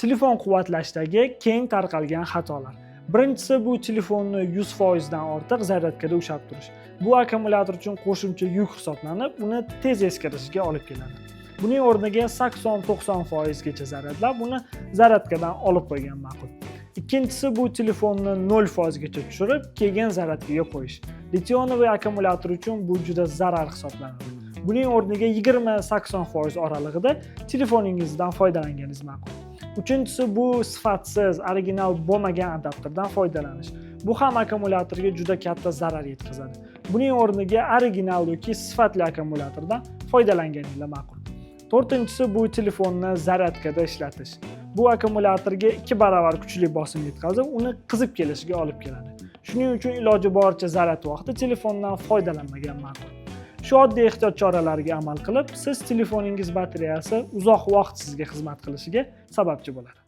Telefon quvvatlashdagi keng tarqalgan xatolar. Birinchisi bu telefonni 100% dan ortiq zaryadkada ushlab turish. Bu akkumulyator uchun qo'shimcha yuk hisoblanib, uni tez eskirishiga olib keladi. Buning o'rniga 80-90% gacha zaryadlab, uni zaryadkadan olib qo'ygan ma'qul. Ikkinchisi bu telefonni 0% gacha tushirib, keyin zaryadkaga qo'yish. Lition-iy akkumulyator uchun bu juda zarar hisoblanadi. Buning o'rniga 20-80% oralig'ida telefoningizdan foydalanganingiz ma'qul. Uchinchisi bu sifatsiz, original bo'lmagan adapterdan foydalanish. Bu ham akkumulyatorga juda katta zarar yetkazadi. Buning o'rniga original yoki sifatli akkumulyatordan foydalanganingiz ma'qul. To'rtinchisi bu telefonni zaryadkada ishlatish. Bu akkumulyatorga 2 baravar kuchli bosim yetkazib, uni qizib kelishiga olib keladi. Shuning uchun iloji boricha zaryad vaqti telefondan foydalanmagan ma'qul. Shu oddiy ehtiyot choralariga amal qilib, siz telefoningiz batareyasi uzoq vaqt sizga xizmat qilishiga sababchi bo'ladi.